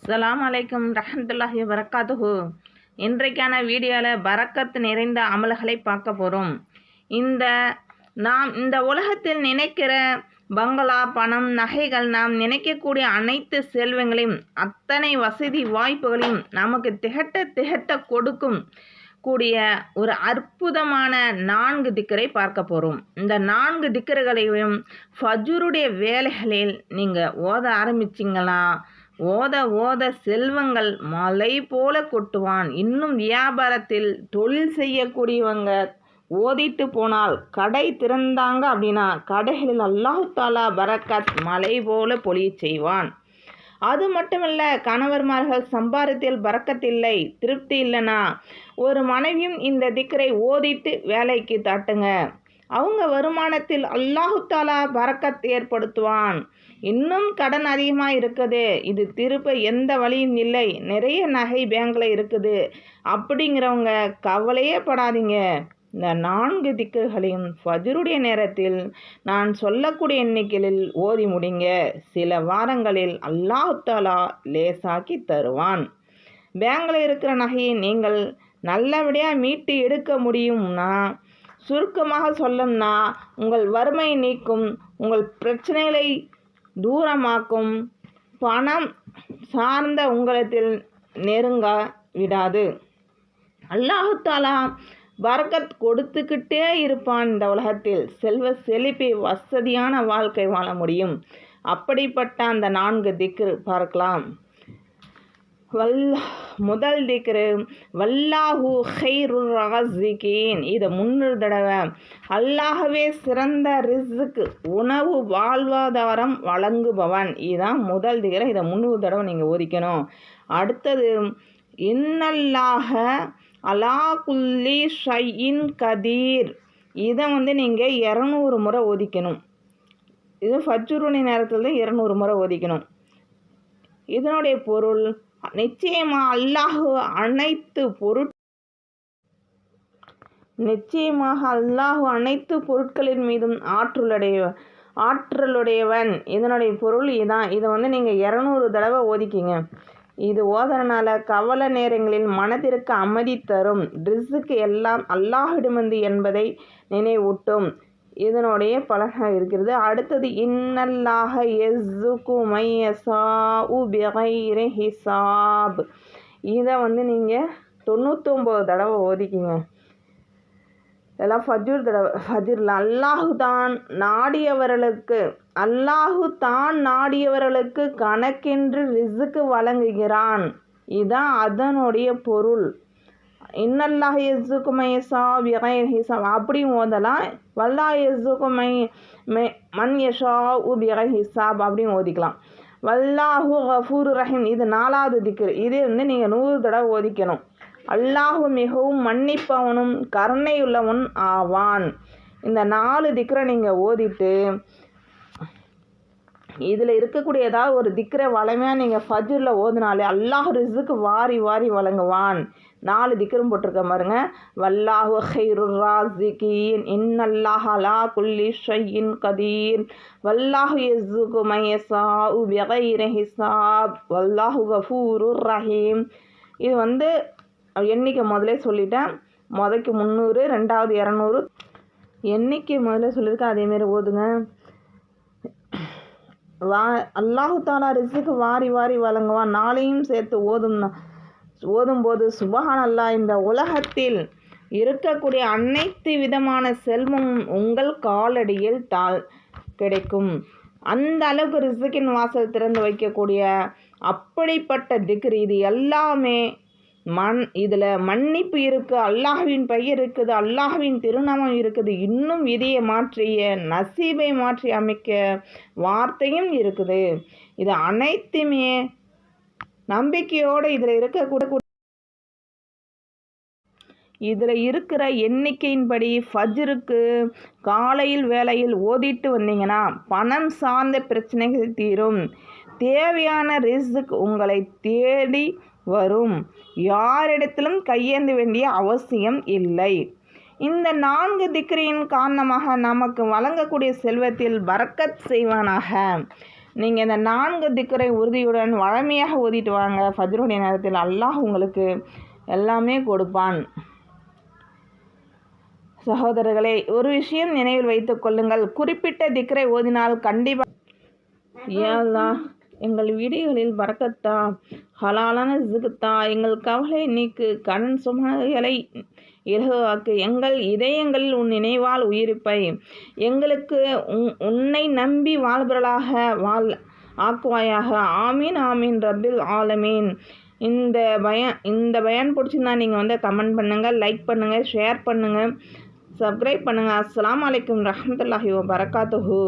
அஸ்ஸலாமு அலைக்கும் ரஹ்மத்துல்லாஹி வரகாத்துஹு. இன்றைக்கான வீடியோவில் பரக்கத் நிறைந்த அமல்களை பார்க்க போகிறோம். நாம் இந்த உலகத்தில் நினைக்கிற பங்களா, பணம், நகைகள், நாம் நினைக்கக்கூடிய அனைத்து செல்வங்களையும், அத்தனை வசதி வாய்ப்புகளையும் நமக்கு திகட்ட கொடுக்கும் கூடிய ஒரு அற்புதமான 4 திக்கரை பார்க்க போகிறோம். இந்த 4 திக்கர்களையும் ஃபஜ்ருடைய வேலைகளில் நீங்கள் ஓத ஆரம்பிச்சிங்களா, ஓத செல்வங்கள் மலை போல கொட்டுவான். இன்னும் வியாபாரத்தில் தொழில் செய்யக்கூடியவங்க ஓதிட்டு போனால், கடை திறந்தாங்க அப்படின்னா கடைகளில் அல்லாஹ் தாலா பரக்கத் மலை போல பொழிய செய்வான். அது மட்டுமல்ல, கணவர்மார்கள் சம்பாரத்தில் பரக்கத்தில்லை, திருப்தி இல்லைன்னா ஒரு மனைவியும் இந்த திக்கரை ஓதிட்டு வேலைக்கு தாட்டுங்க. அவங்க வருமானத்தில் அல்லாஹ் தாலா பரக்கத் ஏற்படுத்துவான். இன்னும் கடன் அதிகமாக இருக்குது, இது திருப்ப எந்த வழியும் இல்லை, நிறைய நகை பேங்கில் இருக்குது அப்படிங்கிறவங்க கவலையே படாதீங்க. இந்த 4 திக்குகளையும் ஃபஜ்ருடைய நேரத்தில் நான் சொல்லக்கூடிய எண்ணிக்கையில் ஓதி முடிங்க. சில வாரங்களில் அல்லாஹ் தாலா லேசாக்கி தருவான். பேங்கில் இருக்கிற நகையை நீங்கள் நல்லபடியாக மீட்டு எடுக்க முடியும்னா, சுருக்கமாக சொல்லணும்னா, உங்கள் வறுமை நீக்கும், உங்கள் பிரச்சனைகளை தூரமாக்கும், பணம் சார்ந்த உங்களிடத்தில் நெருங்க விடாது. அல்லாஹ் தாலா பரக்கத் கொடுத்துக்கிட்டே இருப்பான். இந்த உலகத்தில் செல்வ செழிப்பை, வசதியான வாழ்க்கை வாழ முடியும். அப்படிப்பட்ட அந்த 4 திக்ர் பார்க்கலாம். முதல் திக்ரு வல்லாஹு ஹைருர் ராஸிகீன். இதை 3 தடவை. அல்லாஹ்வே சிறந்த ரிஸ்க், உணவு வாழ்வாதாரம் வழங்குபவன். இதுதான் முதல் திக்ரு. இதை 3 தடவை நீங்கள் ஓதிக்கணும். அடுத்தது இன்னல்லாஹ அலா குல்லி ஷைஇன் கதீர். இதை நீங்கள் 200 முறை ஓதிக்கணும். இது ஃபஜ்ருடைய நேரத்தில் தான் 200 முறை ஓதிக்கணும். இதனுடைய பொருள், நிச்சயமாக அல்லாஹ் அனைத்து பொருட்களின் மீதும் ஆற்றலுடையவன். இதனுடைய பொருள் இதான். இதை நீங்கள் 200 தடவை ஓதிக்கிங்க. இது ஓதுறதுனால கவலை நேரங்களில் மனதிற்கு அமைதி தரும். ரிஸ்க் எல்லாம் அல்லாஹ்விடமிருந்து என்பதை நினைவூட்டும். இதனுடைய பலனாக இருக்கிறது. அடுத்தது இன்னல்லாஹ யர்ஸுகு மை யஷாஉ பிகைரி ஹிசாப். இதை நீங்கள் 99 தடவை ஓதிக்கிங்க. இதெல்லாம் ஃபஜ்ரில் அல்லாஹு தான் நாடியவர்களுக்கு கணக்கென்று ரிஸ்க் வழங்குகிறான். இதுதான் அதனுடைய பொருள். இன்னல்லாஹ் யர்ஸுகு மை யஷாஉ பிகைரி ஹிசாப் அப்படியும் ஓதலாம். வல்லாஹ் யர்ஸுகு மன் யஷாஉ பிகைரி ஹிசாப் அப்படியும் ஓதிக்கலாம். வல்லாஹு கஃபூர் ரஹீம். இது 4வது திக்ர். இதே நீங்கள் 100 தடவை ஓதிக்கணும். அல்லாஹு மிகவும் மன்னிப்பவனும் கருணையுள்ளவன் ஆவான். இந்த 4 திக்ரை நீங்கள் ஓதிட்டு, இதில் இருக்கக்கூடிய ஏதாவது ஒரு திக்ரை வளமையாக நீங்கள் ஃபஜ்ரில் ஓதினாலே அல்லாஹ் ரிஸ்க் வாரி வழங்குவான். 4 திக்ரும் போட்டிருக்க பாருங்க. வல்லாஹு ஹைருர் ராஸிகீன், இன்னல்லாஹ அலா குல்லி ஷைஇன் கதீர், வல்லாஹு யர்ஸுகு மை யஷாஉ பிகைரி ஹிசாப், வல்லாஹு கஃபூருர் ரஹீம். இது எண்ணிக்கை முதலே சொல்லிட்டேன். முதக்கு 300, 2வது 200. எண்ணிக்கை முதல்ல சொல்லியிருக்கேன், அதேமாரி ஓதுங்க. அல்லாஹு தாலா ரிஸ்க் வாரி வழங்குவான். நாளையும் சேர்த்து ஓதும்போது சுப்ஹானல்லாஹ், இந்த உலகத்தில் இருக்கக்கூடிய அனைத்து விதமான செல்வமும் உங்கள் காலடியில் கிடைக்கும். அந்த அளவுக்கு ரிஸ்கின் வாசல் திறந்து வைக்கக்கூடிய அப்படிப்பட்ட திக்ர். இது எல்லாமே இதில் மன்னிப்பு இருக்குது, அல்லாஹ்வின் பெயர் இருக்குது, அல்லாஹ்வின் திருநாமம் இருக்குது, இன்னும் விதியை மாற்றிய நசீபை மாற்றி அமைக்க வார்த்தையும் இருக்குது. இது அனைத்துமே நம்பிக்கையோடு இதில் இருக்கிற எண்ணிக்கையின்படி ஃபஜ்ருக்கு காலையில் வேளையில் ஓதிட்டு வந்தீங்கன்னா பணம் சார்ந்த பிரச்சனைகள் தீரும். தேவையான ரிஸ்க் உங்களை தேடி வரும். யாரிடத்திலும் கையேந்த வேண்டிய அவசியம் இல்லை. இந்த 4 திக்ரியின் காரணமாக நமக்கு வழங்கக்கூடிய செல்வத்தில் பரக்கத் செய்வானாக. நீங்கள் இந்த 4 திக்ரை உறுதியுடன் வழமையாக ஓதிட்டு வாங்க. ஃபஜ்ருடைய நேரத்தில் அல்லாஹ் உங்களுக்கு எல்லாமே கொடுப்பான். சகோதரர்களே, ஒரு விஷயம் நினைவில் வைத்துக் கொள்ளுங்கள். குறிப்பிட்ட திக்ரை ஓதினால் கண்டிப்பாக யா அல்லாஹ் எங்கள் வீடுகளில் பரக்கத்தா, ஹலாலான ரிஸ்குத்தா, எங்கள் கவலை நீக்கு, கடன் சுமைகளை இலகுவாக்கு, எங்கள் இதயங்களில் உன் நினைவால் உயிர்ப்பை, எங்களுக்கு உன்னை நம்பி வாழ்பவர்களாக ஆக்குவாயாக. ஆமீன் ஆமீன் ரப்பில் ஆலமீன். இந்த பயான் பிடிச்சிருந்தா நீங்கள் கமெண்ட் பண்ணுங்கள், லைக் பண்ணுங்கள், ஷேர் பண்ணுங்கள், சப்ஸ்கிரைப் பண்ணுங்கள். அஸ்ஸலாமு அலைக்கும் ரஹ்மத்துல்லாஹி வபரகாத்துஹு.